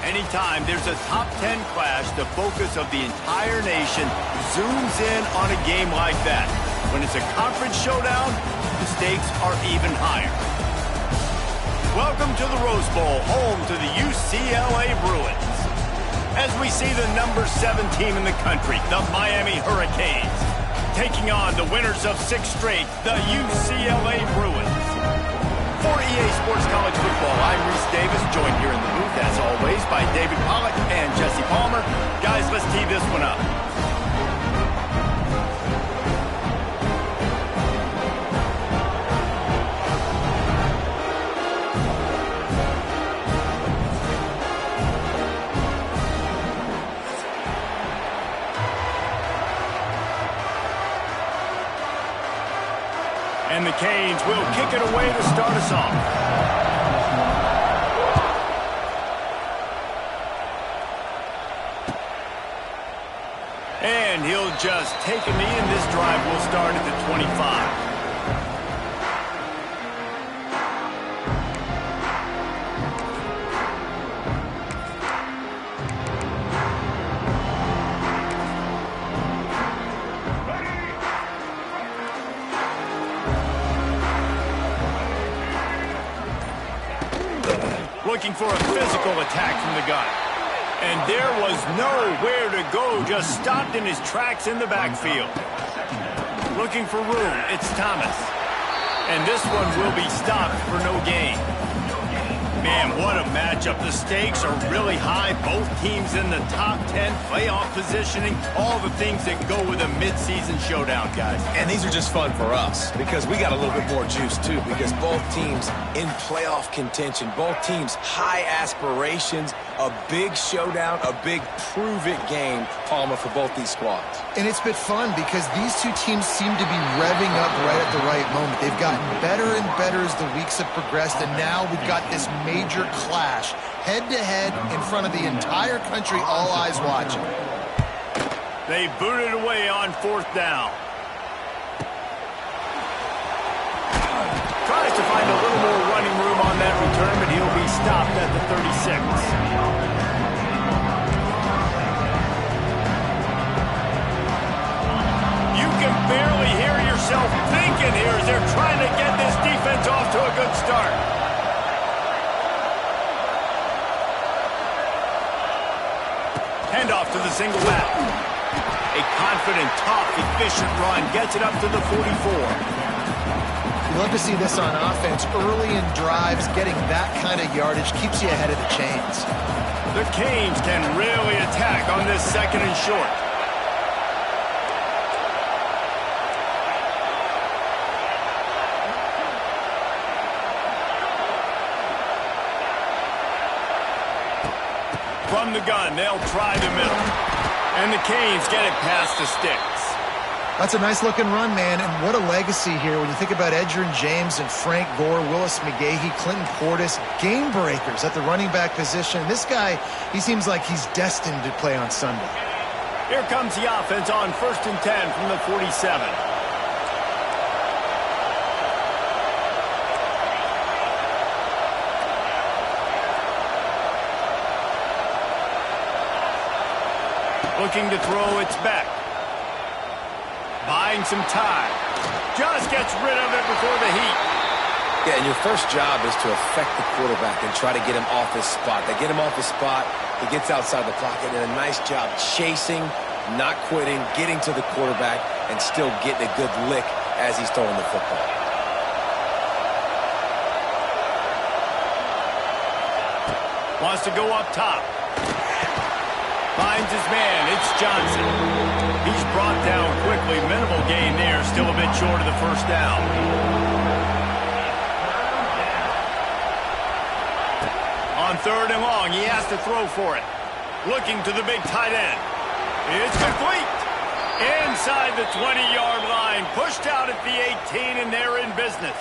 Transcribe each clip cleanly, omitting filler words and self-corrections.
Anytime there's a top 10 clash, the focus of the entire nation zooms in on a game like that. When it's a conference showdown, the stakes are even higher. Welcome to the Rose Bowl, home to the UCLA Bruins. As we see the number 7 team in the country, the Miami Hurricanes, taking on the winners of 6 straight, the UCLA Bruins. For EA Sports College Football, I'm Reese Davis, joined here in the booth, as always, by David Pollack and Jesse Palmer. Guys, let's tee this one up. And the Canes will kick it away to start us off. And he'll just take a knee, and this drive will start at the 25. Looking for a physical attack from the gun. And there was nowhere to go, just stopped in his tracks in the backfield. Looking for room, it's Thomas. And this one will be stopped for no gain. Man, what a matchup. The stakes are really high. Both teams in the top 10, playoff positioning, all the things that go with a midseason showdown, guys. And these are just fun for us because we got a little bit more juice, too, because both teams in playoff contention, both teams high aspirations, a big showdown, a big prove-it game, Palmer, for both these squads. And it's been fun because these two teams seem to be revving up right at the right moment. They've gotten better and better as the weeks have progressed, and now we've got this major clash, head-to-head in front of the entire country, all eyes watching. They booted away on 4th down. Tries to find a little more running room on that return, but he'll be stopped at the 36. You can barely hear yourself thinking here as they're trying to get this defense off to a good start. Handoff to the single back. A confident, tough, efficient run gets it up to the 44. You love to see this on offense. Early in drives, getting that kind of yardage keeps you ahead of the chains. The Canes can really attack on this 2nd and short. From the gun, they'll try the middle. And the Canes get it past the sticks. That's a nice-looking run, man, and what a legacy here when you think about Edgerrin James and Frank Gore, Willis McGahee, Clinton Portis, game breakers at the running back position. This guy, he seems like he's destined to play on Sunday. Here comes the offense on 1st and 10 from the 47. Looking to throw, it's back. Buying some time. Just gets rid of it before the heat. Yeah, and your first job is to affect the quarterback and try to get him off his spot. They get him off his spot, he gets outside the pocket, and a nice job chasing, not quitting, getting to the quarterback, and still getting a good lick as he's throwing the football. Wants to go up top. Finds his man. It's Johnson. He's brought down quickly. Minimal gain there. Still a bit short of the first down. On 3rd and long, he has to throw for it. Looking to the big tight end. It's complete. Inside the 20-yard line. Pushed out at the 18, and they're in business.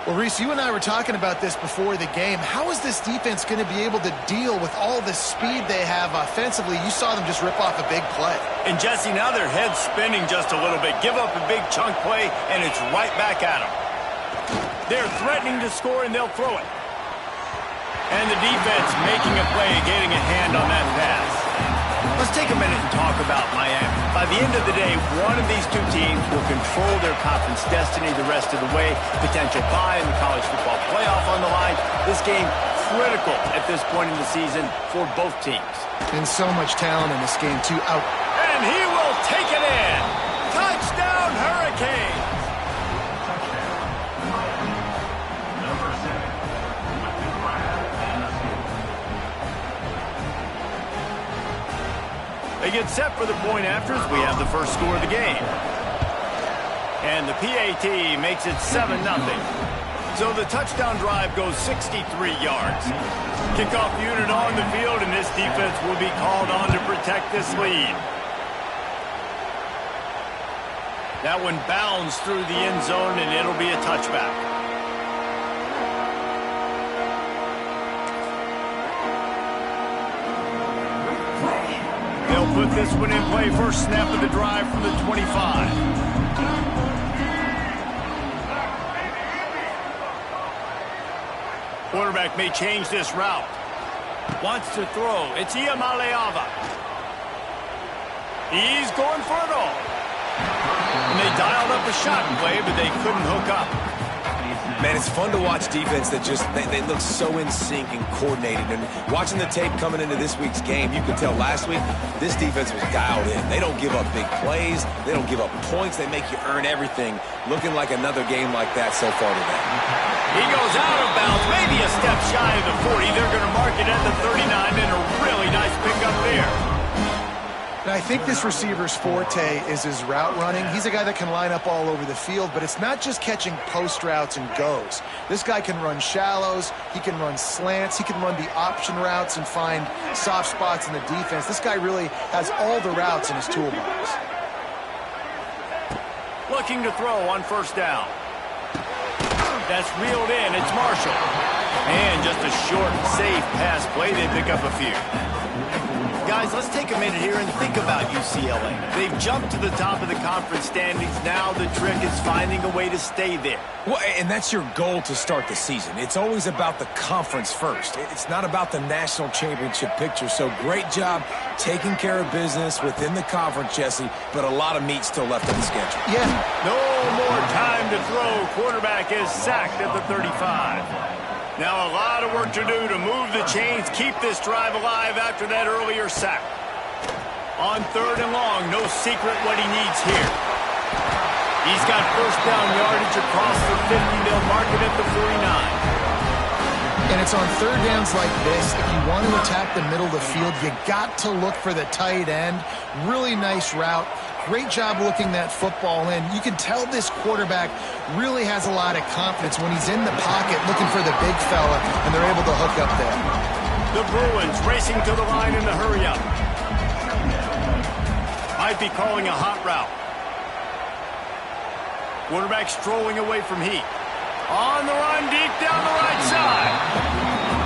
Well, Reese, you and I were talking about this before the game. How is this defense going to be able to deal with all the speed they have offensively? You saw them just rip off a big play. And, Jesse, now their head's spinning just a little bit. Give up a big chunk play, and it's right back at them. They're threatening to score, and they'll throw it. And the defense making a play, getting a hand on that pass. Let's take a minute and talk about Miami. By the end of the day, one of these two teams will control their conference destiny the rest of the way. Potential bye in the college football playoff on the line. This game critical at this point in the season for both teams. And so much talent in this game, too. Out. And he will take it in. Touchdown, Hurricanes. They get set for the point afters. We have the first score of the game. And the PAT makes it 7-0. So the touchdown drive goes 63 yards. Kickoff unit on the field, and this defense will be called on to protect this lead. That one bounds through the end zone, and it'll be a touchback. They'll put this one in play. First snap of the drive from the 25. Quarterback may change this route. Wants to throw. It's Iamaleava. He's going for it all. And they dialed up a shot play, but they couldn't hook up. Man, it's fun to watch defense that just, they look so in sync and coordinated. And watching the tape coming into this week's game, you could tell last week this defense was dialed in. They don't give up big plays. They don't give up points. They make you earn everything. Looking like another game like that so far today. He goes out of bounds, maybe a step shy of the 40. They're going to mark it at the 39, and a really nice pickup there. And I think this receiver's forte is his route running. He's a guy that can line up all over the field, but it's not just catching post routes and goes. This guy can run shallows, he can run slants, he can run the option routes and find soft spots in the defense. This guy really has all the routes in his toolbox. Looking to throw on first down. That's reeled in. It's Marshall. And just a short, safe pass play. They pick up a few. Guys, let's take a minute here and think about UCLA. They've jumped to the top of the conference standings. Now the trick is finding a way to stay there. Well, and that's your goal to start the season. It's always about the conference first. It's not about the national championship picture. So great job taking care of business within the conference, Jesse, but a lot of meat still left on the schedule. Yeah. No more time to throw. Quarterback is sacked at the 35. Now a lot of work to do to move the chains, keep this drive alive after that earlier sack. On third and long, no secret what he needs here. He's got first down yardage across the 50. They'll mark it at the 49. And it's on third downs like this. If you want to attack the middle of the field, you got to look for the tight end. Really nice route. Great job looking that football in. You can tell this quarterback really has a lot of confidence when he's in the pocket looking for the big fella, and they're able to hook up there. The Bruins racing to the line in the hurry up. Might be calling a hot route. Quarterback strolling away from heat. On the run, deep down the right side.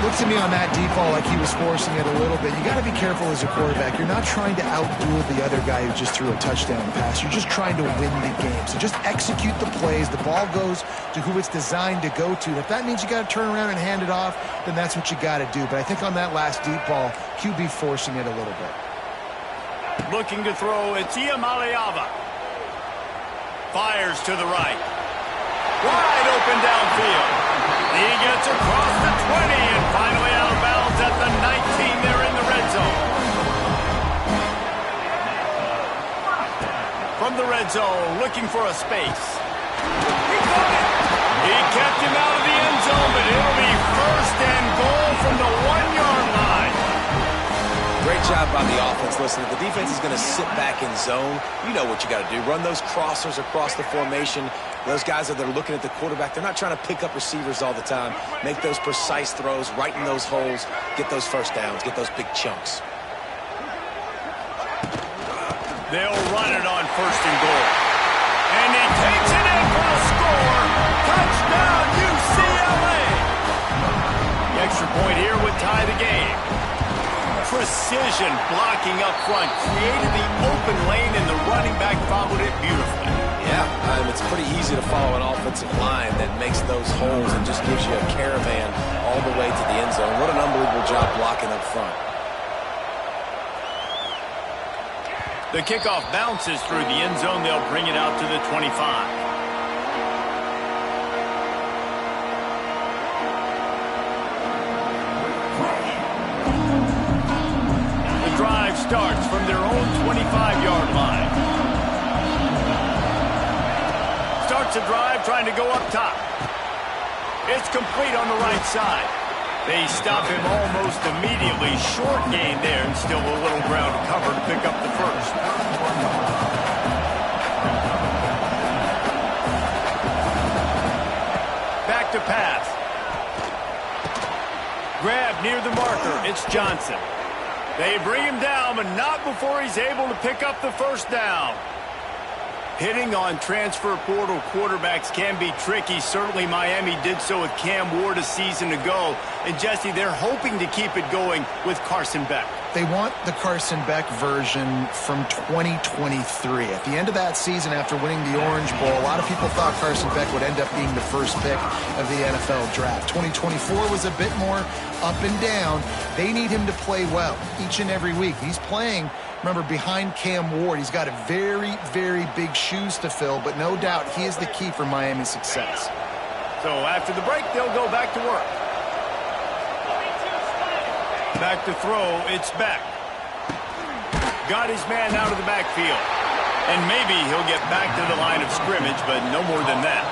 Looks to me on that deep ball like he was forcing it a little bit. You got to be careful as a quarterback. You're not trying to outduel the other guy who just threw a touchdown pass. You're just trying to win the game. So just execute the plays. The ball goes to who it's designed to go to. If that means you got to turn around and hand it off, then that's what you got to do. But I think on that last deep ball, QB forcing it a little bit. Looking to throw, it's Iamaleava. Fires to the right. Wide open downfield. He gets across the 20 and finally out of bounds at the 19 there in the red zone. From the red zone, looking for a space. He got it. He kept him out of the end zone, but it'll be first and goal from the 1-yard line. Great job by the offense. Listen, if the defense is going to sit back in zone, you know what you got to do. Run those crossers across the formation. Those guys that are looking at the quarterback, they're not trying to pick up receivers all the time. Make those precise throws, right in those holes, get those first downs, get those big chunks. They'll run it on first and goal. And he takes it in for the score. Touchdown, UCLA. The extra point here would tie the game. Precision blocking up front, created the open lane, and the running back followed it beautifully. Yeah, it's pretty easy to follow an offensive line that makes those holes and just gives you a caravan all the way to the end zone. What an unbelievable job blocking up front. The kickoff bounces through the end zone. They'll bring it out to the 25. Drive starts from their own 25-yard line. Starts a drive trying to go up top. It's complete on the right side. They stop him almost immediately. Short gain there and still a little ground to cover to pick up the first. Back to pass. Grab near the marker. It's Johnson. They bring him down, but not before he's able to pick up the first down. Hitting on transfer portal quarterbacks can be tricky. Certainly Miami did so with Cam Ward a season ago. And Jesse, they're hoping to keep it going with Carson Beck. They want the Carson Beck version from 2023. At the end of that season, after winning the Orange Bowl, a lot of people thought Carson Beck would end up being the first pick of the NFL draft. 2024 was a bit more up and down. They need him to play well each and every week. He's playing, remember, behind Cam Ward. He's got a very, very big shoes to fill, but no doubt he is the key for Miami's success. So after the break, they'll go back to work. Back to throw, it's Beck. Got his man out of the backfield. And maybe he'll get back to the line of scrimmage, but no more than that.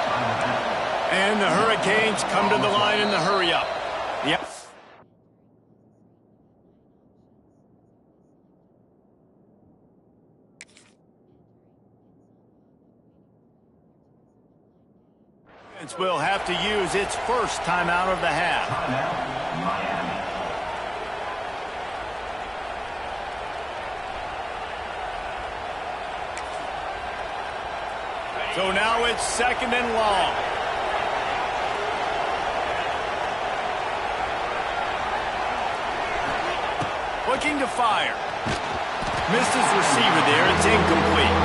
And the Hurricanes come to the line in the hurry up. Yep. Will have to use its first timeout of the half. So now it's second and long. Looking to fire. Missed his receiver there. It's incomplete.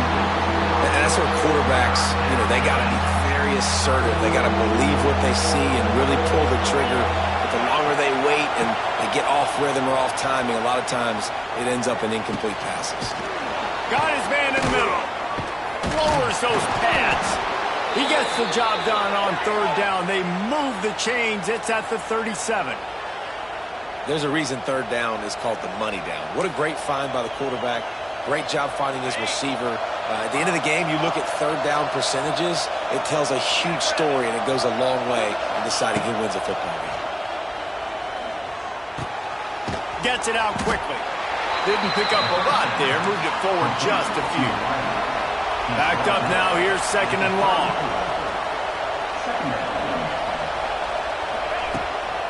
And that's where quarterbacks, they got to be very assertive. They got to believe what they see and really pull the trigger. But the longer they wait and they get off rhythm or off timing, a lot of times it ends up in incomplete passes. Got his man in the middle. Lowers those pads. He gets the job done on third down. They move the chains. It's at the 37. There's a reason third down is called the money down. What a great find by the quarterback. Great job finding his receiver. At the end of the game, you look at third down percentages, it tells a huge story, and it goes a long way in deciding who wins a football game. Gets it out quickly. Didn't pick up a lot there, moved it forward just a few. Backed up now, here's second and long.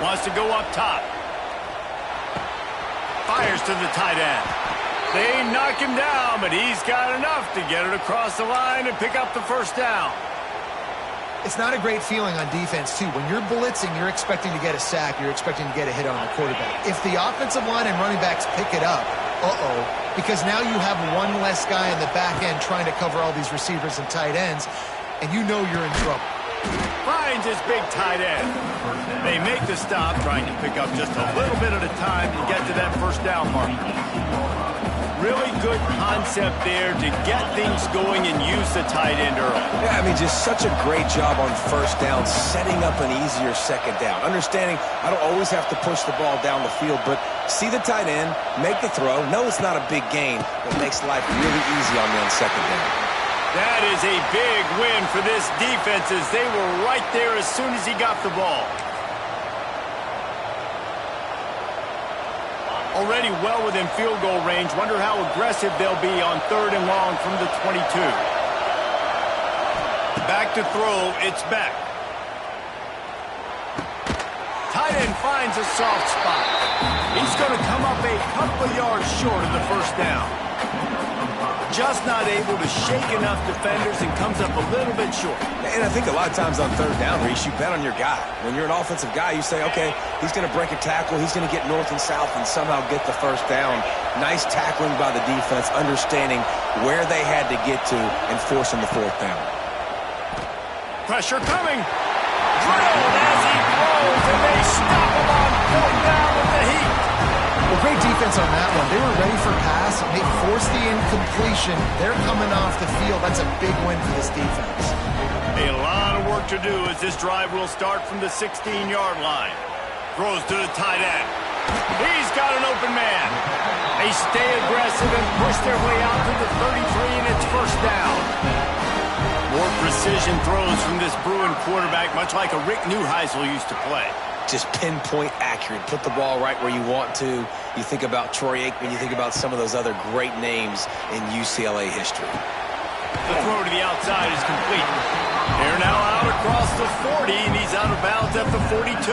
Wants to go up top. Fires to the tight end. They knock him down, but he's got enough to get it across the line and pick up the first down. It's not a great feeling on defense, too. When you're blitzing, you're expecting to get a sack. You're expecting to get a hit on the quarterback. If the offensive line and running backs pick it up, because now you have one less guy in the back end trying to cover all these receivers and tight ends, and you know you're in trouble. Finds his big tight end. They make the stop, trying to pick up just a little bit at a time to get to that first down mark. Really good concept there to get things going and use the tight end early. Yeah, I mean, just such a great job on first down, setting up an easier second down. Understanding I don't always have to push the ball down the field, but see the tight end, make the throw. No, it's not a big gain, but makes life really easy on me on second down. That is a big win for this defense as they were right there as soon as he got the ball. Already well within field goal range. Wonder how aggressive they'll be on 3rd and long from the 22. Back to throw. It's back. Tight end finds a soft spot. He's going to come up a couple of yards short of the first down. Just not able to shake enough defenders and comes up a little bit short. And I think a lot of times on 3rd down, Reese, you bet on your guy. When you're an offensive guy, you say, okay, he's going to break a tackle, he's going to get north and south and somehow get the first down. Nice tackling by the defense, understanding where they had to get to and forcing the 4th down. Pressure coming. Drilled as he throws, and they stop him on 4th down with the heat. Well, great defense on that one. They were ready for pass. They forced the incompletion. They're coming off the field. That's a big win for this defense. A lot of work to do as this drive will start from the 16-yard line. Throws to the tight end. He's got an open man. They stay aggressive and push their way out to the 33, and it's first down. More precision throws from this Bruin quarterback, much like a Rick Neuheisel used to play. Just pinpoint accurate. Put the ball right where you want to. You think about Troy Aikman. You think about some of those other great names in UCLA history. The throw to the outside is complete. They're now out across the 40, and he's out of bounds at the 42.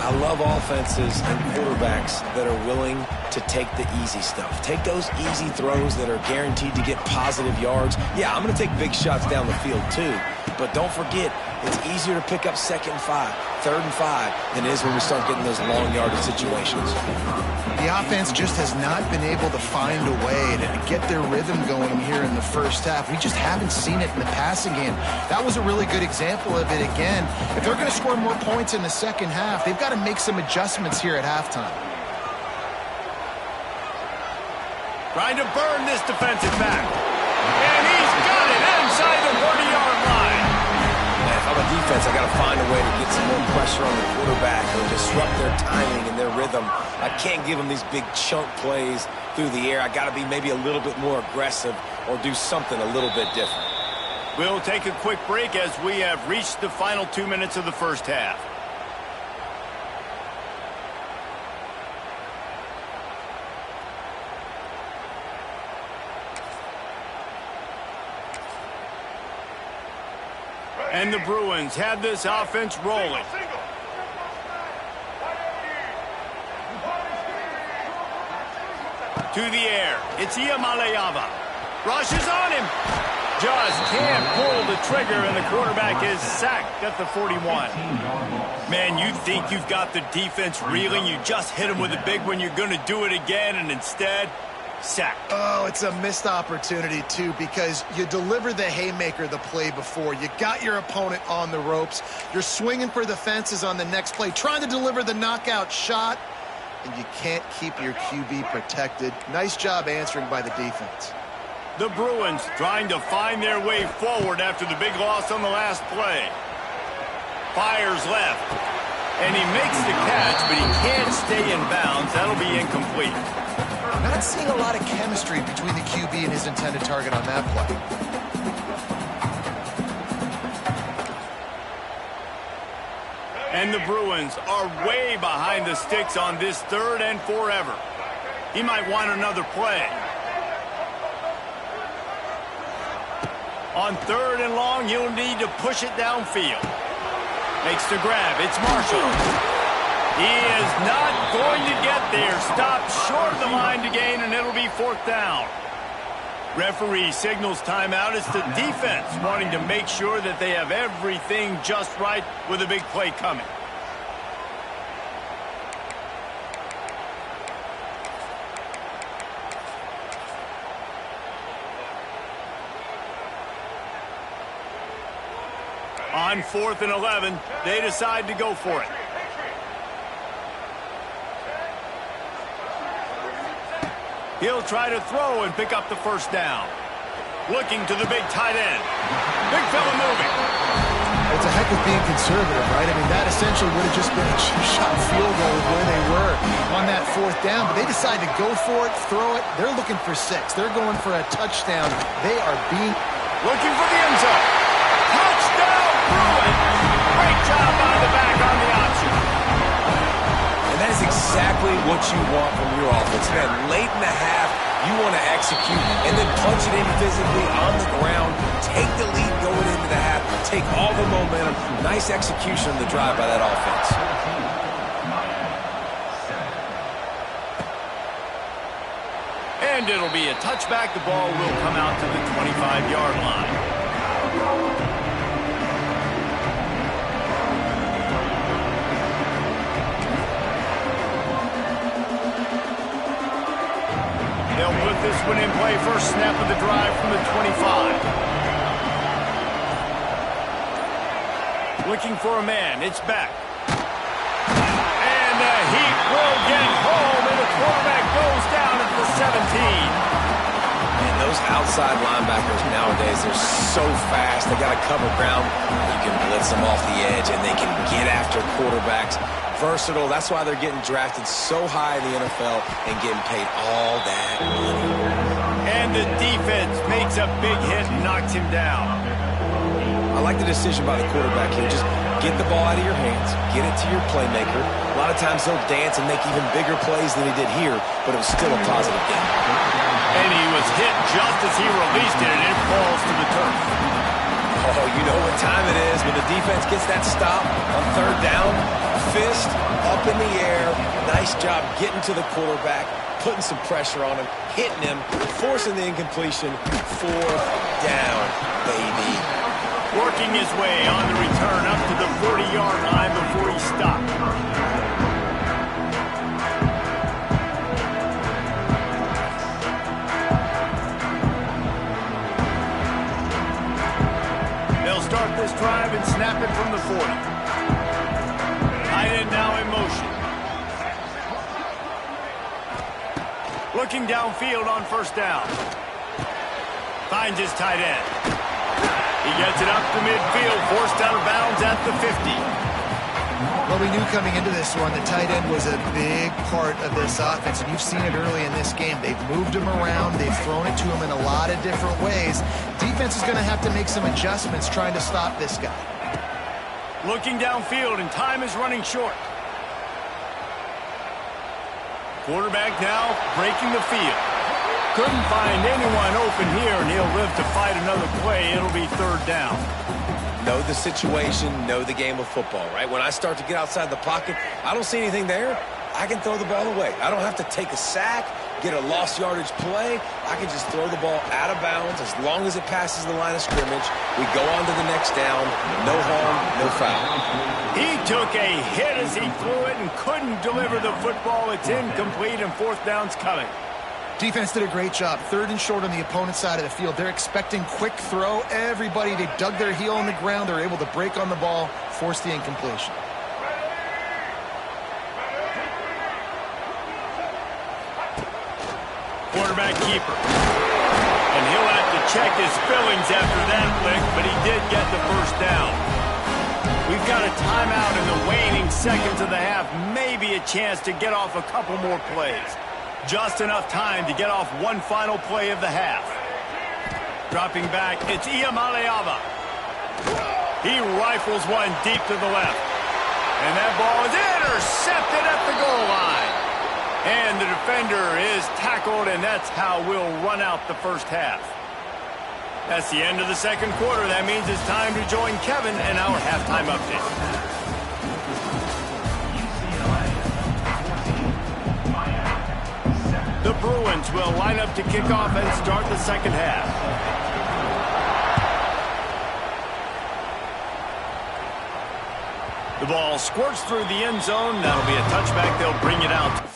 I love offenses and quarterbacks that are willing to take the easy stuff. Take those easy throws that are guaranteed to get positive yards. Yeah, I'm going to take big shots down the field too. But don't forget, it's easier to pick up 2nd and 5, 3rd and 5 than it is when we start getting those long yardage situations. The offense just has not been able to find a way to get their rhythm going here in the first half. We just haven't seen it in the passing game. That was a really good example of it again. If they're going to score more points in the second half, they've got to make some adjustments here at halftime. Trying to burn this defensive back. And he's got it inside the 40-yard line. Man, if I'm a defense, I got to find a way to get some more pressure on the quarterback or disrupt their timing and their rhythm. I can't give them these big chunk plays through the air. I got to be maybe a little bit more aggressive or do something a little bit different. We'll take a quick break as we have reached the final 2 minutes of the first half. And the Bruins have this offense rolling. To the air. It's Iamaleava. Rushes on him. Just can't pull the trigger, and the quarterback is sacked at the 41. Man, you think you've got the defense reeling. You just hit him with a big one. You're going to do it again, and instead, sack. Oh, it's a missed opportunity, too, because you deliver the haymaker the play before. You got your opponent on the ropes. You're swinging for the fences on the next play, trying to deliver the knockout shot, and you can't keep your QB protected. Nice job answering by the defense. The Bruins trying to find their way forward after the big loss on the last play. Fires left, and he makes the catch, but he can't stay in bounds. That'll be incomplete. Not seeing a lot of chemistry between the QB and his intended target on that play. And the Bruins are way behind the sticks on this 3rd and forever. He might want another play. On 3rd and long, he'll need to push it downfield. Makes the grab. It's Marshall. He is not going to get there. Stopped short of the line to gain, and it'll be 4th down. Referee signals timeout. It's the defense wanting to make sure that they have everything just right with a big play coming. On 4th and 11, they decide to go for it. He'll try to throw and pick up the first down. Looking to the big tight end. Big fella moving. It's a heck of being conservative, right? I mean, that essentially would have just been a cheap-shot field goal with where they were on that 4th down. But they decide to go for it, throw it. They're looking for 6. They're going for a touchdown. They are being... Looking for the end zone. Touchdown, Bruin. Great job by the back on the option. And that is exactly what you want from your offense. Man, late in the half, you want to execute and then punch it in physically on the ground. Take the lead going into the half. Take all the momentum. Nice execution of the drive by that offense. And it'll be a touchback. The ball will come out to the 25-yard line. They'll put this one in play. First snap of the drive from the 25. Looking for a man. It's back. And the heat will get home, and the quarterback goes down at the 17. And those outside linebackers nowadays, they're so fast. They got to cover ground. You can blitz them off the edge, and they can get after quarterbacks. Versatile. That's why they're getting drafted so high in the NFL and getting paid all that money. And the defense makes a big hit and knocks him down. I like the decision by the quarterback here. Just get the ball out of your hands, get it to your playmaker. A lot of times they'll dance and make even bigger plays than he did here, but it was still a positive game. And he was hit just as he released it, and it falls to the turf. Oh, you know what time it is when the defense gets that stop on 3rd down. Fist up in the air. Nice job getting to the quarterback, putting some pressure on him, hitting him, forcing the incompletion. 4th down, baby. Working his way on the return up to the 40-yard line before he stopped. They'll start this drive and snap it from the 40. Tight end now in motion. Looking downfield on 1st down. Finds his tight end. He gets it up to midfield, forced out of bounds at the 50. Well, we knew coming into this one the tight end was a big part of this offense, and you've seen it early in this game. They've moved him around. They've thrown it to him in a lot of different ways. Defense is going to have to make some adjustments trying to stop this guy. Looking downfield, and time is running short. Quarterback now breaking the field. Couldn't find anyone open here, and he'll live to fight another play. It'll be 3rd down. Know the situation, know the game of football, right? When I start to get outside the pocket, I don't see anything there. I can throw the ball away. I don't have to take a sack, get a lost yardage play. I can just throw the ball out of bounds as long as it passes the line of scrimmage. We go on to the next down. No harm, no foul. He took a hit as he threw it and couldn't deliver the football. It's incomplete, and 4th down's coming. Defense did a great job. 3rd and short on the opponent's side of the field. They're expecting quick throw. Everybody, they dug their heel on the ground. They're able to break on the ball, force the incompletion. Quarterback keeper. And he'll have to check his fillings after that flick, but he did get the 1st down. We've got a timeout in the waning seconds of the half. Maybe a chance to get off a couple more plays. Just enough time to get off one final play of the half. Dropping back, it's Iamaleava. He rifles one deep to the left. And that ball is intercepted at the goal line. And the defender is tackled, and that's how we'll run out the 1st half. That's the end of the 2nd quarter. That means it's time to join Kevin in our halftime update. The Bruins teams will line up to kick off and start the second half. The ball squirts through the end zone. That'll be a touchback. They'll bring it out.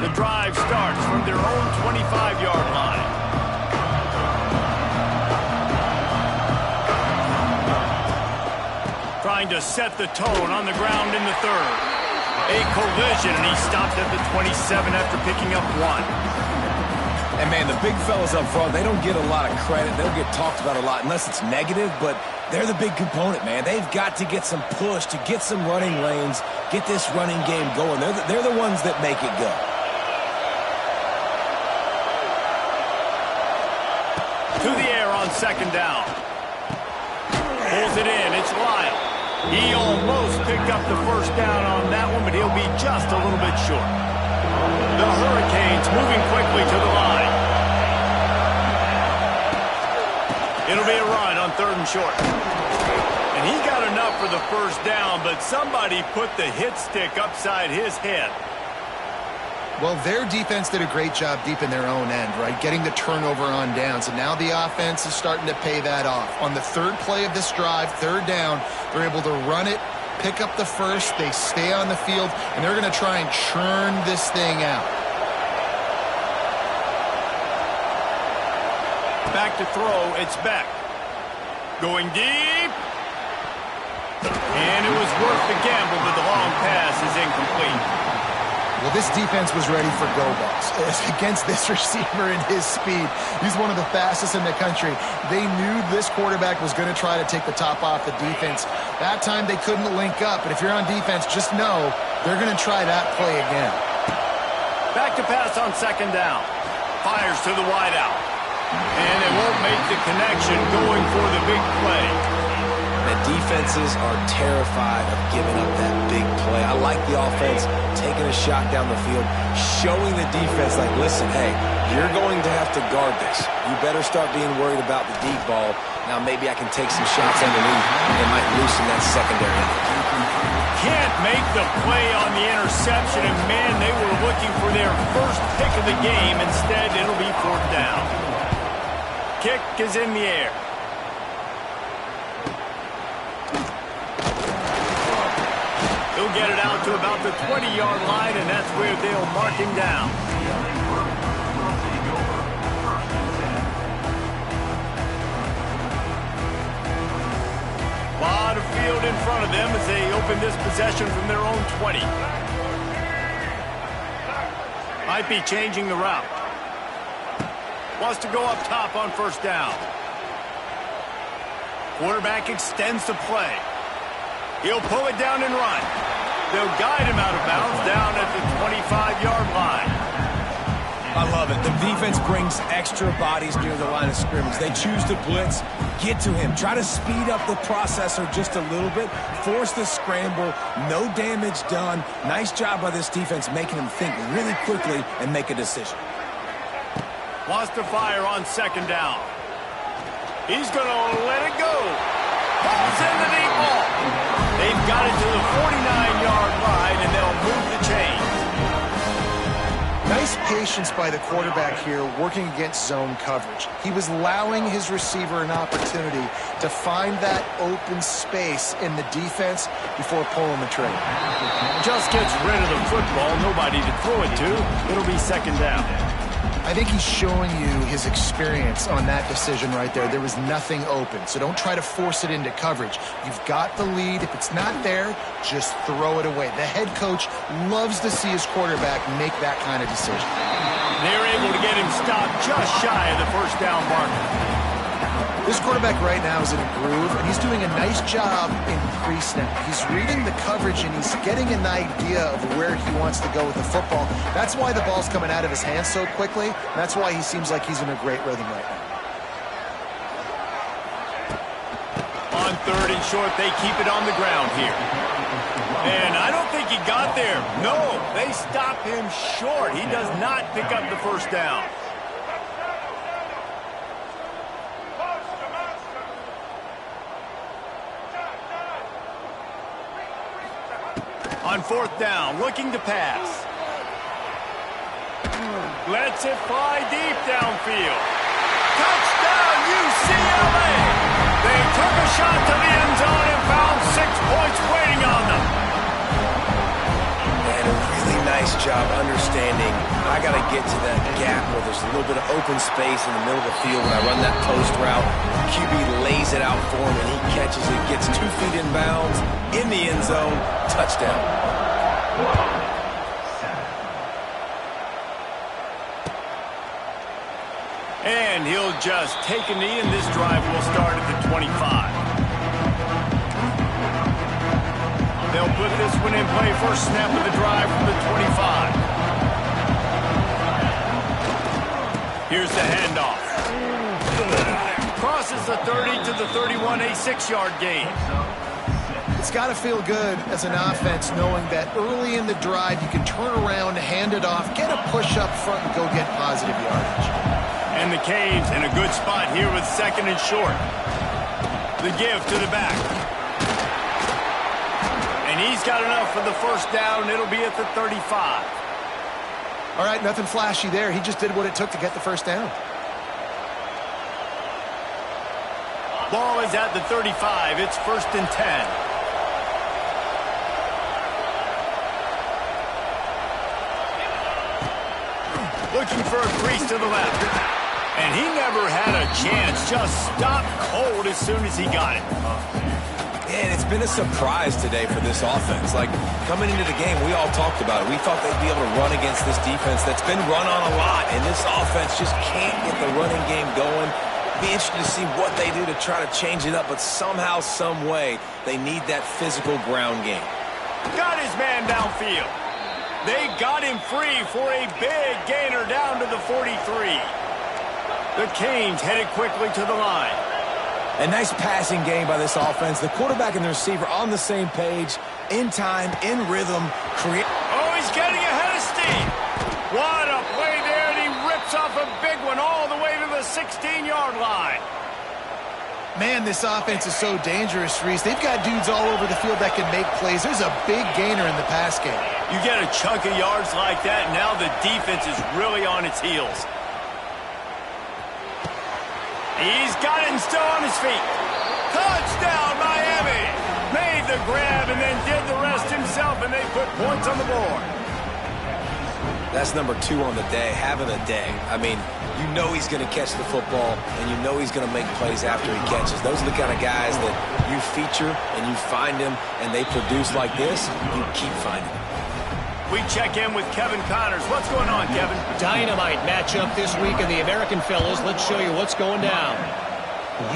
The drive starts from their own 25-yard line. Trying to set the tone on the ground in the third. A collision, and he stopped at the 27 after picking up one. And, man, the big fellas up front, they don't get a lot of credit. They don't get talked about a lot unless it's negative, but they're the big component, man. They've got to get some push to get some running lanes, get this running game going. They're the ones that make it go. To the air on second down. Pulls it in. It's Lyle. He almost picked up the first down on that one, but he'll be just a little bit short. The Hurricanes moving quickly to the line. It'll be a run on third and short. And he got enough for the first down, but somebody put the hit stick upside his head. Well, their defense did a great job deep in their own end, right? Getting the turnover on downs. And now the offense is starting to pay that off. On the third play of this drive, third down, they're able to run it, pick up the first, they stay on the field, and they're going to try and churn this thing out. back to throw. It's Beck. Going deep. And it was worth the gamble, but the long pass is incomplete. Well, this defense was ready for go balls. Against this receiver and his speed, he's one of the fastest in the country. They knew this quarterback was going to try to take the top off the defense. That time they couldn't link up, but if you're on defense, just know they're going to try that play again. Back to pass on second down. Fires to the wideout. And they won't make the connection going for the big play. The defenses are terrified of giving up that big play. I like the offense taking a shot down the field, showing the defense, like, listen, hey, you're going to have to guard this. You better start being worried about the deep ball. Now maybe I can take some shots underneath, and it might loosen that secondary. Can't make the play on the interception, and man, they were looking for their first pick of the game. Instead, it'll be fourth down. Kick is in the air. He'll get it out to about the 20-yard line, and that's where they'll mark him down. A lot of field in front of them as they open this possession from their own 20. Might be changing the route. Wants to go up top on first down. Quarterback extends the play. He'll pull it down and run. They'll guide him out of bounds down at the 25-yard line. I love it. The defense brings extra bodies near the line of scrimmage. They choose to blitz, get to him, try to speed up the processor just a little bit, force the scramble, no damage done. Nice job by this defense making him think really quickly and make a decision. Wants to fire on second down. He's going to let it go. Pulls in the deep ball. They've got it to the 49-yard line, and they'll move the chains. Nice patience by the quarterback here working against zone coverage. He was allowing his receiver an opportunity to find that open space in the defense before pulling the trigger. Just gets rid of the football. Nobody to throw it to. It'll be second down. I think he's showing you his experience on that decision right there. There was nothing open, so don't try to force it into coverage. You've got the lead. If it's not there, just throw it away. The head coach loves to see his quarterback make that kind of decision. They're able to get him stopped just shy of the first down marker. This quarterback right now is in a groove, and he's doing a nice job in pre-snap. He's reading the coverage, and he's getting an idea of where he wants to go with the football. That's why the ball's coming out of his hands so quickly. That's why he seems like he's in a great rhythm right now. On third and short, they keep it on the ground here. And I don't think he got there. No, they stop him short. He does not pick up the first down. On fourth down, looking to pass. Lets it fly deep downfield. Touchdown, UCLA! They took a shot to the end zone and found 6 points waiting on them. And a really nice job understanding, I got to get to that gap where there's a little bit of open space in the middle of the field. When I run that post route, QB lays it out for him, and he catches it, gets 2 feet in bounds, in the end zone, touchdown. And he'll just take a knee, and this drive will start at the 25. They'll put this one in play. First snap of the drive from the 25. Here's the handoff. Crosses the 30 to the 31, a 6-yard gain. It's got to feel good as an offense knowing that early in the drive you can turn around, hand it off, get a push up front, and go get positive yardage. And the Canes in a good spot here with second and short. The give to the back. And he's got enough for the first down. It'll be at the 35. All right, nothing flashy there. He just did what it took to get the first down. Ball is at the 35. It's first and 10. Looking for a crease to the left. And he never had a chance. Just stopped cold as soon as he got it. And it's been a surprise today for this offense. Like, coming into the game, we all talked about it. We thought they'd be able to run against this defense that's been run on a lot, and this offense just can't get the running game going. Be interested to see what they do to try to change it up, but somehow, some way, they need that physical ground game. Got his man downfield. They got him free for a big gainer down to the 43. The Canes headed quickly to the line. A nice passing game by this offense. The quarterback and the receiver on the same page, in time, in rhythm. Oh, he's getting ahead of steam. What a play there, and he rips off a big one all the way to the 16-yard line. Man, this offense is so dangerous, Reese. They've got dudes all over the field that can make plays. There's a big gainer in the pass game. You get a chunk of yards like that, now the defense is really on its heels. He's got it and still on his feet. Touchdown, Miami! Made the grab and then did the rest himself, and they put points on the board. That's number 2 on the day, having a day. I mean, you know he's going to catch the football, and you know he's going to make plays after he catches. Those are the kind of guys that you feature and you find them, and they produce like this, you keep finding them. We check in with Kevin Connors. What's going on, Kevin? Dynamite matchup this week in the American fellas. Let's show you what's going down.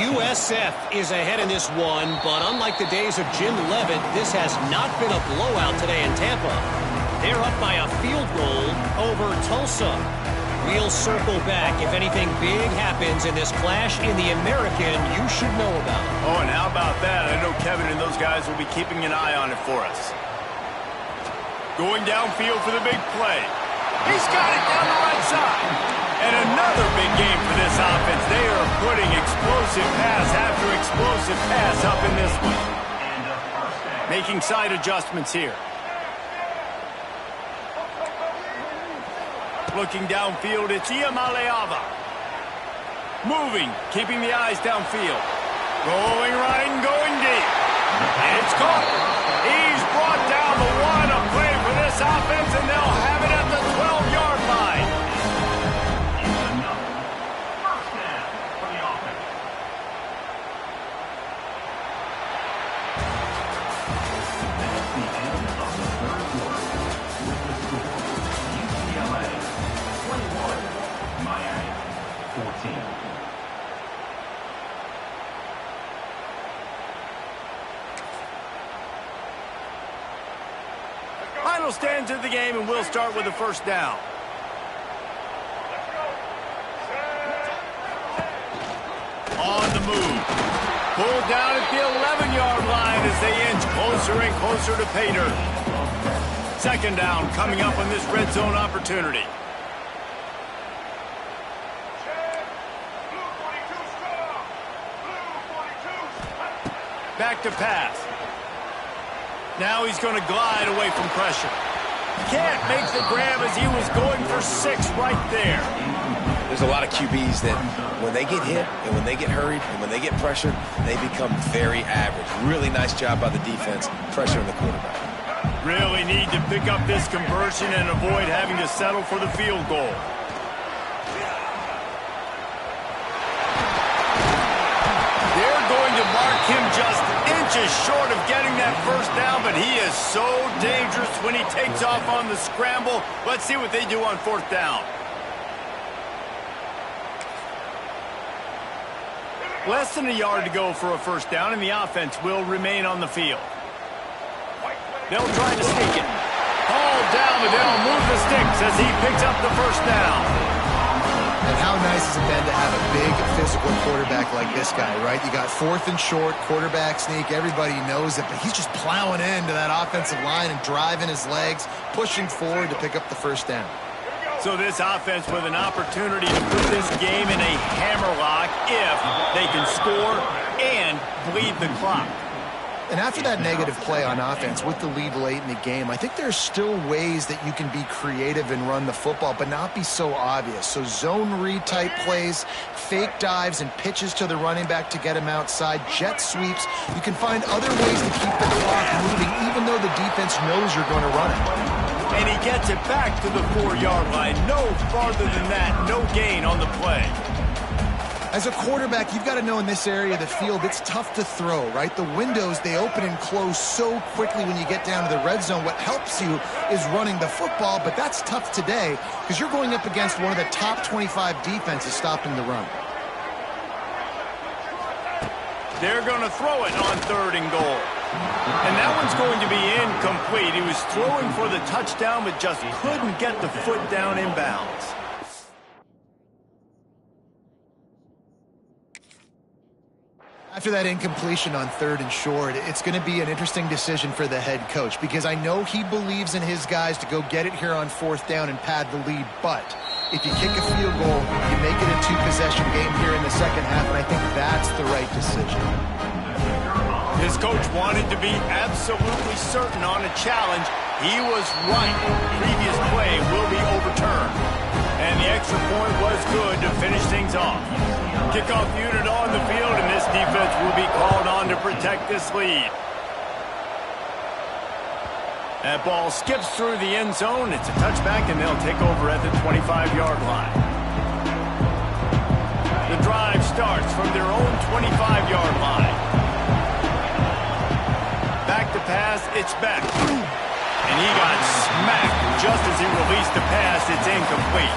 USF is ahead in this one, but unlike the days of Jim Leavitt, this has not been a blowout today in Tampa. They're up by a field goal over Tulsa. We'll circle back if anything big happens in this clash in the American you should know about. Oh, and how about that? I know Kevin and those guys will be keeping an eye on it for us. Going downfield for the big play. He's got it down the right side. And another big game for this offense. They are putting explosive pass after explosive pass up in this one. Making side adjustments here. Looking downfield, it's Iamaleava. Moving, keeping the eyes downfield. Going right and going deep. And it's caught. He's brought down the one. A play for this offense, and they'll have it at the 12-yard line. First down for the offense. That's the end of the third quarter. With the score, UCLA 21, Miami 14. Final stands of the game, and we'll start with the first down. On the move. Pulled down at the 11-yard line as they inch closer and closer to pay dirt. Second down coming up on this red zone opportunity. Back to pass. Now he's going to glide away from pressure. Can't make the grab as he was going for 6 right there. There's a lot of QBs that when they get hit and when they get hurried and when they get pressured, they become very average. Really nice job by the defense, pressuring the quarterback. Really need to pick up this conversion and avoid having to settle for the field goal. They're going to mark him just inches short of getting that first down, but he is so dangerous when he takes off on the scramble. Let's see what they do on 4th down. Less than a yard to go for a first down, and the offense will remain on the field. They'll try to sneak it. Hauled down, but they'll move the sticks as he picks up the first down. And how nice has it been to have a big physical quarterback like this guy, right? You got 4th and short, quarterback sneak, everybody knows it, but he's just plowing into that offensive line and driving his legs, pushing forward to pick up the first down. So this offense with an opportunity to put this game in a hammerlock if they can score and bleed the clock. And after that negative play on offense with the lead late in the game, I think there's still ways that you can be creative and run the football, but not be so obvious. So zone read type plays, fake dives and pitches to the running back to get him outside, jet sweeps. You can find other ways to keep the clock moving even though the defense knows you're going to run it. And he gets it back to the 4-yard line. No farther than that, no gain on the play. As a quarterback, you've got to know in this area of the field, it's tough to throw, right? The windows, they open and close so quickly when you get down to the red zone. What helps you is running the football, but that's tough today because you're going up against one of the top 25 defenses stopping the run. They're going to throw it on 3rd and goal. And that one's going to be incomplete. He was throwing for the touchdown, but just couldn't get the foot down inbounds. After that incompletion on 3rd and short, it's going to be an interesting decision for the head coach because I know he believes in his guys to go get it here on 4th down and pad the lead, but if you kick a field goal, you make it a 2-possession game here in the second half, and I think that's the right decision. His coach wanted to be absolutely certain on a challenge. He was right. Previous play will be overturned. And the extra point was good to finish things off. Kickoff unit on the field, and this defense will be called on to protect this lead. That ball skips through the end zone. It's a touchback, and they'll take over at the 25-yard line. The drive starts from their own 25-yard line. Back to pass, it's back. And he got smacked just as he released the pass. It's incomplete.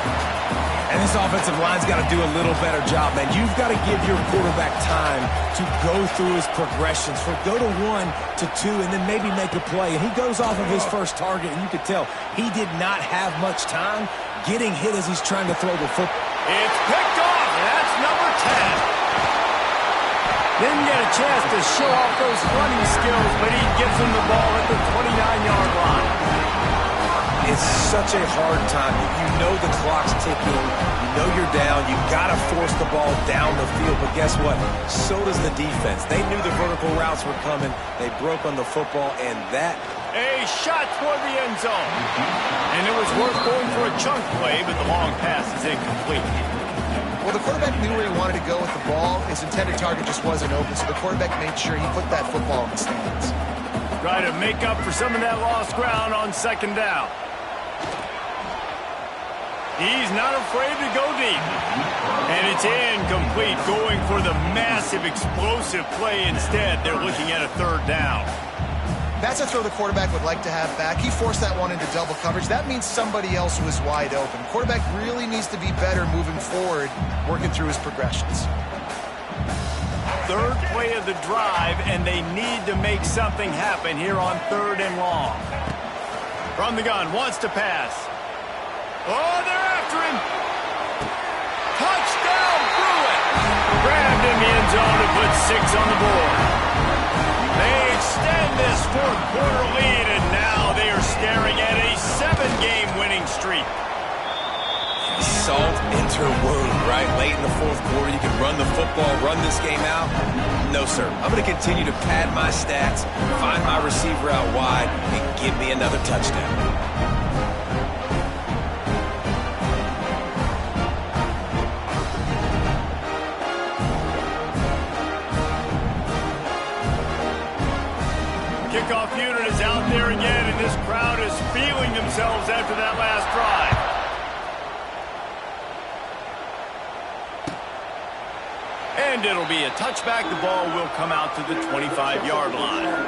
And this offensive line's got to do a little better job, man. You've got to give your quarterback time to go through his progressions. Go to 1 to 2 and then maybe make a play. And he goes off of his first target, and you could tell he did not have much time getting hit as he's trying to throw the football. It's picked off. That's number 10. Didn't get a chance to show off those running skills, but he gives him the ball at the 29-yard line. It's such a hard time. You know the clock's ticking. You know you're down. You've got to force the ball down the field. But guess what? So does the defense. They knew the vertical routes were coming. They broke on the football, and that... A shot toward the end zone. And it was worth going for a chunk play, but the long pass is incomplete. Well, the quarterback knew where he wanted to go with the ball. His intended target just wasn't open, so the quarterback made sure he put that football in the stands. Try to make up for some of that lost ground on 2nd down. He's not afraid to go deep. And it's incomplete, going for the massive explosive play instead. They're looking at a 3rd down. That's a throw the quarterback would like to have back. He forced that one into double coverage. That means somebody else was wide open. Quarterback really needs to be better moving forward, working through his progressions. 3rd play of the drive, and they need to make something happen here on 3rd and long. From the gun, wants to pass. Oh, they're after him. Touchdown, Bruin. Grabbed in the end zone to put 6 on the board. They extend this 4th quarter lead, and now they are staring at a 7-game winning streak. Salt into wound, right? Late in the 4th quarter, you can run the football, run this game out. No, sir. I'm going to continue to pad my stats, find my receiver out wide, and give me another touchdown. Kickoff unit is out there again, and this crowd is feeling themselves after that last drive. And it'll be a touchback. The ball will come out to the 25-yard line.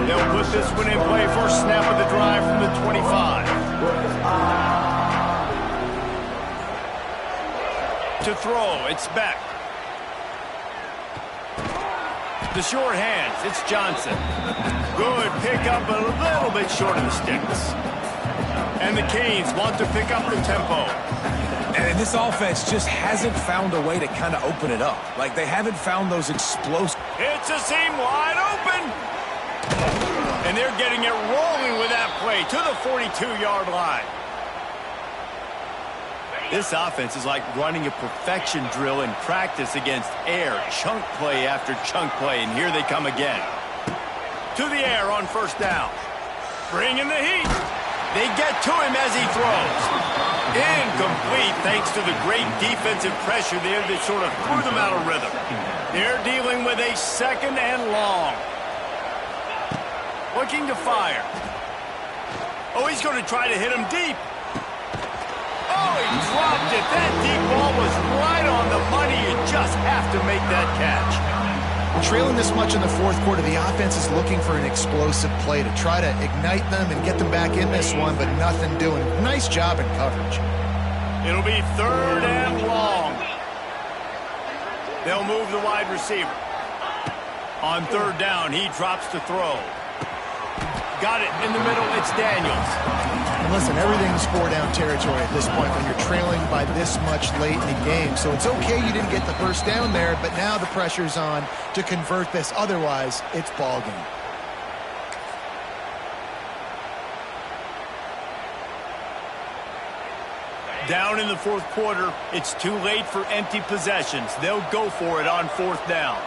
They'll put this one in play. First snap of the drive from the 25. To throw, it's Beck. The short hands, it's Johnson. Good pickup, but a little bit short of the sticks. And the Canes want to pick up the tempo. And this offense just hasn't found a way to kind of open it up. Like, they haven't found those explosive... It's a seam wide open. And they're getting it rolling with that play to the 42-yard line. This offense is like running a perfection drill in practice against air. Chunk play after chunk play, and here they come again. To the air on 1st down. Bringing the heat. They get to him as he throws. Incomplete thanks to the great defensive pressure there that sort of threw them out of rhythm. They're dealing with a 2nd and long. Looking to fire. Oh, he's going to try to hit him deep. Oh, he dropped it. That deep ball was right on the money. You just have to make that catch. Trailing this much in the fourth quarter, the offense is looking for an explosive play to try to ignite them and get them back in this one, but nothing doing. Nice job in coverage. It'll be 3rd and long. They'll move the wide receiver. On 3rd down, he drops to throw. Got it in the middle. It's Daniels. And listen, everything's 4-down territory at this point when you're trailing by this much late in the game. So it's okay you didn't get the first down there, but now the pressure's on to convert this. Otherwise, it's ball game. Down in the fourth quarter, it's too late for empty possessions. They'll go for it on 4th down.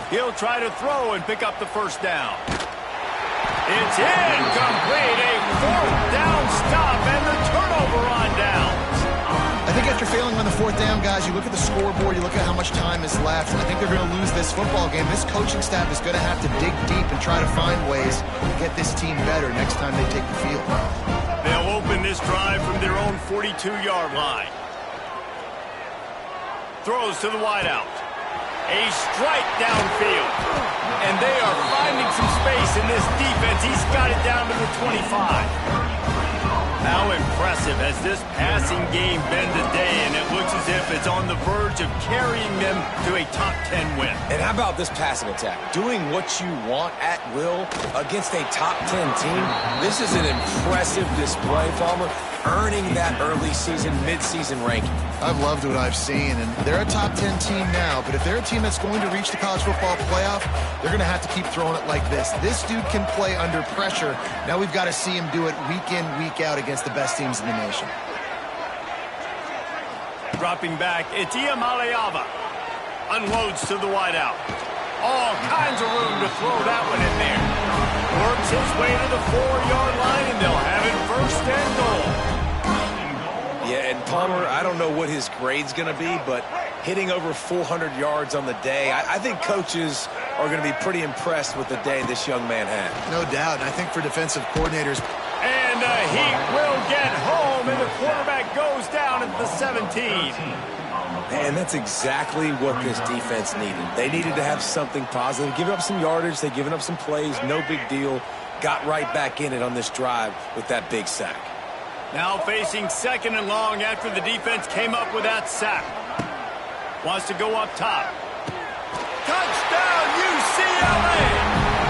He'll try to throw and pick up the first down. It's incomplete. A 4th down stop and the turnover on downs. I think after failing on the 4th down, guys, you look at the scoreboard, you look at how much time is left. I think they're going to lose this football game. This coaching staff is going to have to dig deep and try to find ways to get this team better next time they take the field. They'll open this drive from their own 42-yard line. Throws to the wideout. A strike downfield. And they are finding some space in this defense. He's got it down to the 25. How impressive has this passing game been today, and it looks as if it's on the verge of carrying them to a top 10 win. And how about this passing attack? Doing what you want at will against a top 10 team. This is an impressive display, Farmer, earning that early season, mid-season ranking. I've loved what I've seen, and they're a top 10 team now, but if they're a team that's going to reach the college football playoff, they're going to have to keep throwing it like this. This dude can play under pressure. Now we've got to see him do it week in, week out against the best teams in the nation. Dropping back, it's Iamaleava. Unloads to the wideout. All kinds of room to throw that one in there. Works his way to the 4-yard line, and they'll have it 1st and goal. Yeah, and Palmer, I don't know what his grade's going to be, but hitting over 400 yards on the day, I think coaches are going to be pretty impressed with the day this young man had. No doubt, and I think for defensive coordinators. And he will get home, and the quarterback goes down at the 17. And that's exactly what this defense needed. They needed to have something positive. Giving up some yardage, they've given up some plays, no big deal. Got right back in it on this drive with that big sack. Now facing 2nd and long after the defense came up with that sack. Wants to go up top. Touchdown, UCLA!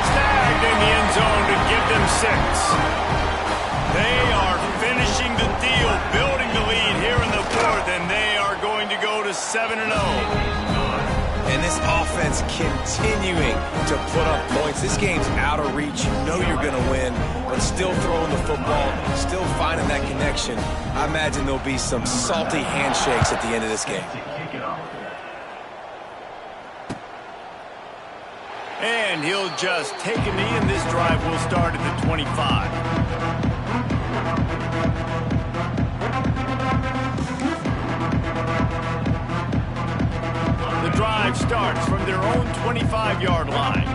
Snagged in the end zone to give them 6. They are finishing the deal, building the lead here in the 4th, and they are going to go to 7-0. And this offense continuing to put up points. This game's out of reach. You know you're going to win, but still throwing the football, still finding that connection. I imagine there'll be some salty handshakes at the end of this game. And he'll just take a knee, and this drive will start at the 25. The drive starts from their own 25-yard line.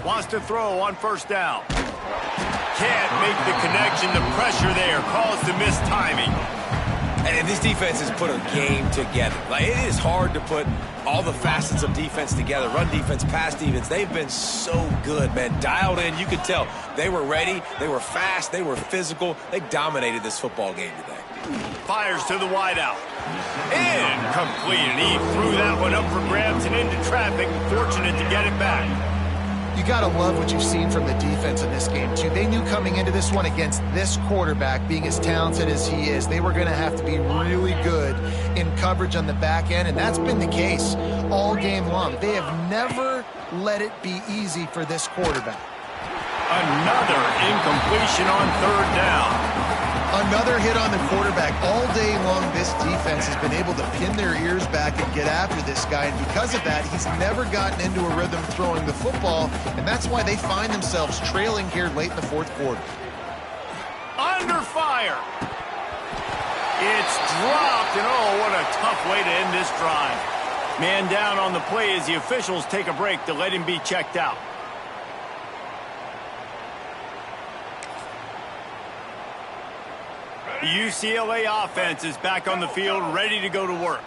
Wants to throw on 1st down. Can't make the connection. The pressure there caused the missed timing. And this defense has put a game together. Like, it is hard to put all the facets of defense together. Run defense, pass defense. They've been so good, man. Dialed in. You could tell they were ready. They were fast. They were physical. They dominated this football game today. Fires to the wideout. Incomplete. And he threw that one up for grabs and into traffic. Fortunate to get it back. You got to love what you've seen from the defense in this game, too. They knew coming into this one against this quarterback, being as talented as he is, they were going to have to be really good in coverage on the back end, and that's been the case all game long. They have never let it be easy for this quarterback. Another incompletion on 3rd down. Another hit on the quarterback. All day long, this defense has been able to pin their ears back and get after this guy, and because of that, he's never gotten into a rhythm throwing the football, and that's why they find themselves trailing here late in the 4th quarter. Under fire. It's dropped, and oh, what a tough way to end this drive. Man down on the play as the officials take a break to let him be checked out. The UCLA offense is back on the field, ready to go to work.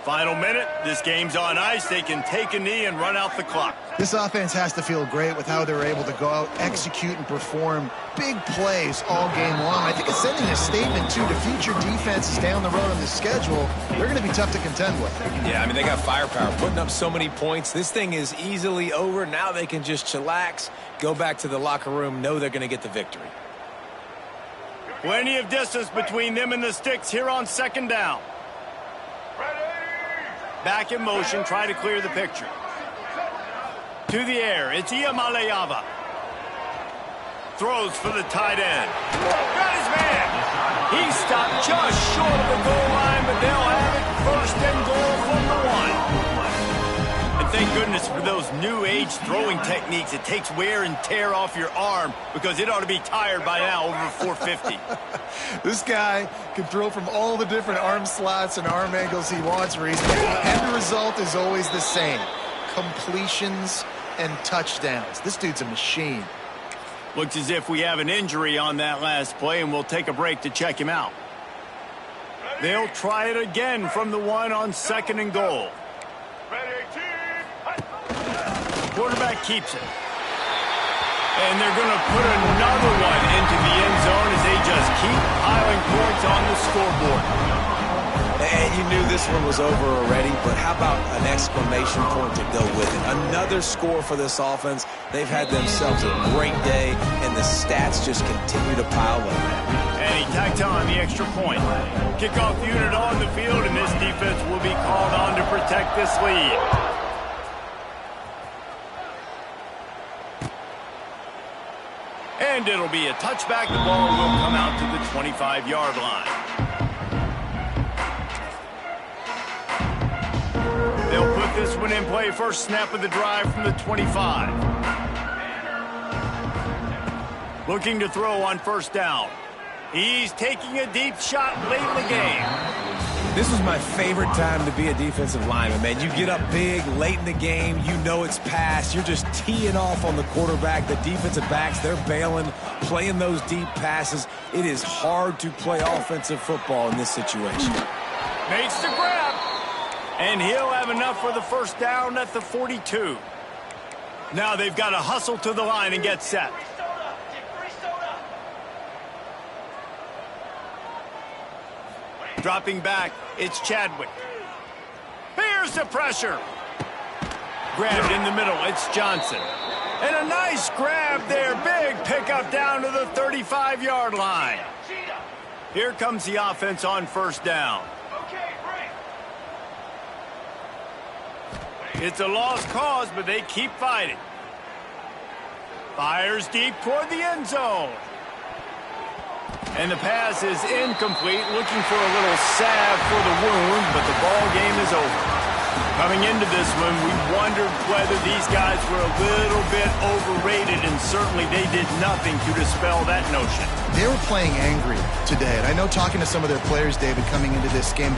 Final minute, this game's on ice. They can take a knee and run out the clock. This offense has to feel great with how they're able to go out, execute, and perform big plays all game long. I think it's sending a statement, too, to future defenses down the road on the schedule. They're going to be tough to contend with. Yeah, I mean, they got firepower, putting up so many points. This thing is easily over. Now they can just chillax, go back to the locker room, know they're going to get the victory. Plenty of distance between them and the sticks here on second down. Back in motion, try to clear the picture. To the air, it's Iamaleava. Throws for the tight end. Got his man. He stopped just short of the goal line, but they'll have it first and goal from the one. And thank goodness for those new age throwing techniques. It takes wear and tear off your arm because it ought to be tired by now over 450. This guy can throw from all the different arm slots and arm angles he wants, Reese. And the result is always the same. Completions and touchdowns. This dude's a machine. Looks as if we have an injury on that last play, and we'll take a break to check him out. They'll try it again from the one on second and goal. Quarterback keeps it. And they're going to put another one into the end zone as they just keep piling points on the scoreboard. And you knew this one was over already, but how about an exclamation point to go with it? Another score for this offense. They've had themselves a great day, and the stats just continue to pile up. And he tacked on the extra point. Kickoff unit on the field, and this defense will be called on to protect this lead. And it'll be a touchback. The ball will come out to the 25-yard line. They'll put this one in play. First snap of the drive from the 25. Looking to throw on first down. He's taking a deep shot late in the game. This was my favorite time to be a defensive lineman, man. You get up big, late in the game, you know it's past. You're just teeing off on the quarterback. The defensive backs, they're bailing, playing those deep passes. It is hard to play offensive football in this situation. Makes the grab. And he'll have enough for the first down at the 42. Now they've got to hustle to the line and get set. Dropping back, it's Chadwick. Here's the pressure. Grabbed in the middle, it's Johnson. And a nice grab there. Big pickup down to the 35-yard line. Here comes the offense on first down. It's a lost cause, but they keep fighting. Fires deep toward the end zone. And the pass is incomplete, looking for a little salve for the wound, but the ball game is over. Coming into this one, we wondered whether these guys were a little bit overrated, and certainly they did nothing to dispel that notion. They were playing angry today, and I know talking to some of their players, David, coming into this game,